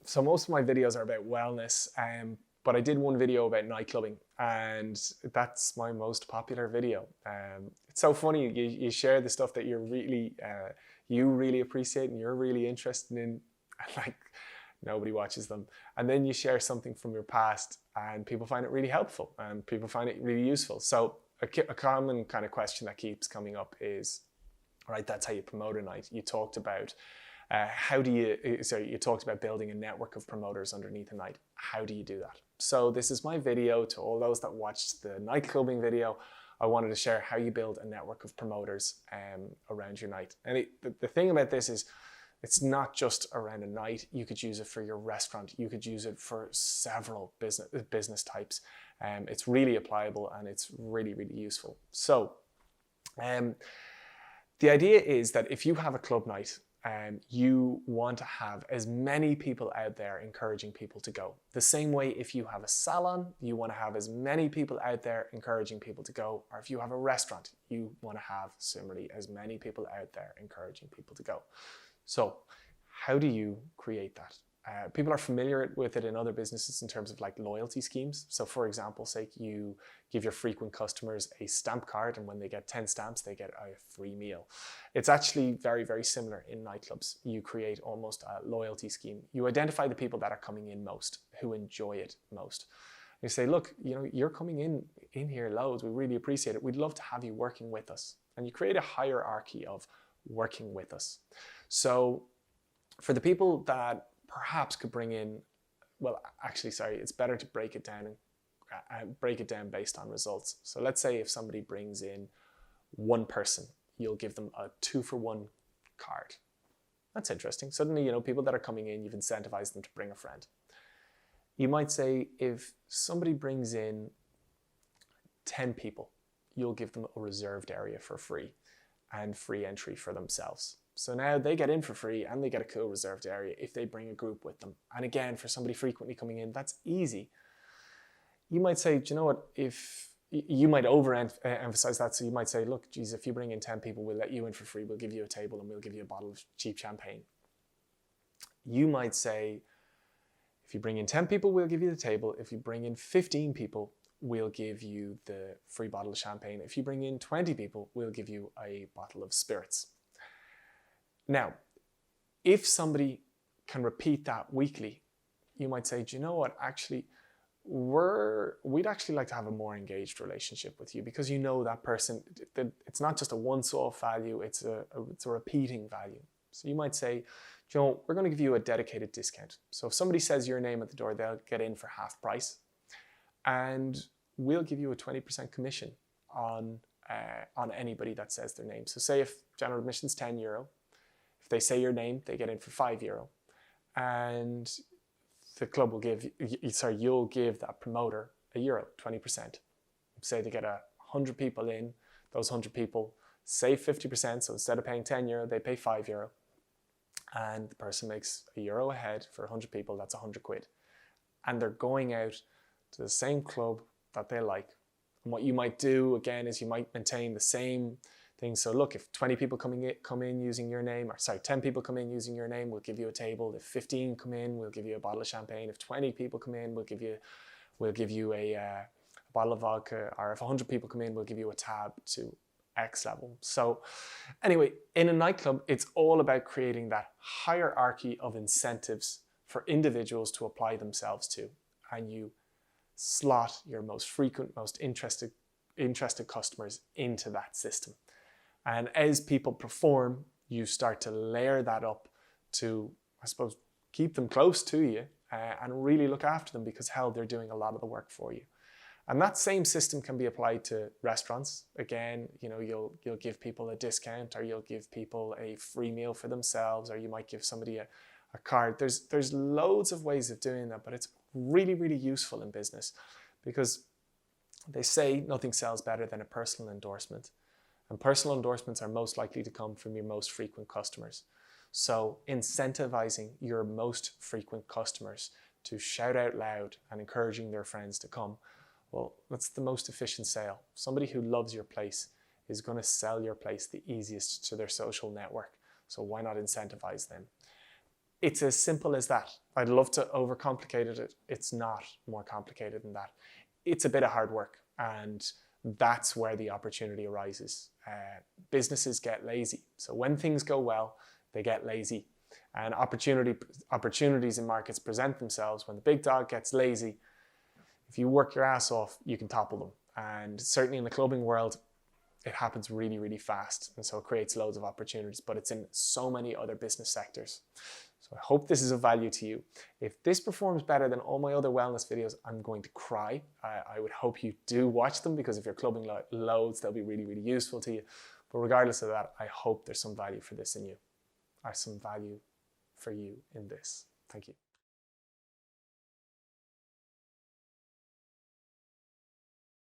So most of my videos are about wellness, but I did one video about nightclubbing, and that's my most popular video. It's so funny, you share the stuff that you really appreciate and you're really interested in, and like nobody watches them. And then you share something from your past and people find it really helpful and people find it really useful. So a common kind of question that keeps coming up is, right, that's how you promote a night. You talked about you talked about building a network of promoters underneath a night. How do you do that? So this is my video to all those that watched the nightclubbing video. I wanted to share how you build a network of promoters around your night. And the thing about this is, it's not just around a night. You could use it for your restaurant. You could use it for several business types. It's really applicable and it's really, really useful. So the idea is that if you have a club night, you want to have as many people out there encouraging people to go. The same way if you have a salon, you want to have as many people out there encouraging people to go. Or if you have a restaurant, you want to have similarly as many people out there encouraging people to go. So how do you create that? People are familiar with it in other businesses in terms of like loyalty schemes. So for example, say you give your frequent customers a stamp card, and when they get 10 stamps, they get a free meal. It's actually very, very similar in nightclubs. You create almost a loyalty scheme. You identify the people that are coming in most, who enjoy it most. You say, look, you're coming in here loads. We really appreciate it. We'd love to have you working with us. And you create a hierarchy of working with us. So for the people that perhaps could bring in, it's better to break it down and break it down based on results. So let's say if somebody brings in one person, you'll give them a 2-for-1 card. That's interesting. Suddenly, people that are coming in, you've incentivized them to bring a friend. You might say if somebody brings in 10 people, you'll give them a reserved area for free and free entry for themselves. So now they get in for free and they get a cool reserved area if they bring a group with them. And again, for somebody frequently coming in, that's easy. You might say, do you know what, if you might overemphasize that. So you might say, look, geez, if you bring in 10 people, we'll let you in for free. We'll give you a table and we'll give you a bottle of cheap champagne. You might say, if you bring in 10 people, we'll give you the table. If you bring in 15 people, we'll give you the free bottle of champagne. If you bring in 20 people, we'll give you a bottle of spirits. Now, if somebody can repeat that weekly, you might say, do you know what, actually, we'd actually like to have a more engaged relationship with you, because that person, it's not just a once-off value, it's a repeating value. So you might say, Joe, we're going to give you a dedicated discount. So if somebody says your name at the door, they'll get in for half price, and we'll give you a 20% commission on anybody that says their name. So say if general admission's €10, if they say your name, they get in for €5, and the club will you'll give that promoter €1, 20%. Say they get 100 people in, those 100 people save 50%, so instead of paying €10, they pay €5, and the person makes €1 ahead for 100 people, that's 100 quid. And they're going out to the same club that they like. And what you might do, again, is you might maintain the same thing. So look, if 20 people come in using your name, 10 people come in using your name, we'll give you a table. If 15 come in, we'll give you a bottle of champagne. If 20 people come in, we'll give you a bottle of vodka. Or if 100 people come in, we'll give you a tab to X level. So anyway, in a nightclub, it's all about creating that hierarchy of incentives for individuals to apply themselves to. And you slot your most frequent, most interested customers into that system. And as people perform, you start to layer that up to, I suppose, keep them close to you and really look after them, because hell, they're doing a lot of the work for you. And that same system can be applied to restaurants. Again, you'll give people a discount, or you'll give people a free meal for themselves, or you might give somebody a card. There's loads of ways of doing that, but it's really, really useful in business, because they say nothing sells better than a personal endorsement. And personal endorsements are most likely to come from your most frequent customers. So incentivizing your most frequent customers to shout out loud and encouraging their friends to come, well, that's the most efficient sale. Somebody who loves your place is going to sell your place the easiest to their social network. So why not incentivize them? It's as simple as that. I'd love to overcomplicate it. It's not more complicated than that. It's a bit of hard work, and that's where the opportunity arises. Businesses get lazy. So when things go well, they get lazy. And opportunities in markets present themselves when the big dog gets lazy. If you work your ass off, you can topple them. And certainly in the clubbing world, it happens really, really fast. And so it creates loads of opportunities, but it's in so many other business sectors. So I hope this is of value to you. If this performs better than all my other wellness videos, I'm going to cry. I would hope you do watch them, because if you're clubbing loads, they'll be really, really useful to you. But regardless of that, I hope there's some value for this in you, or some value for you in this. Thank you.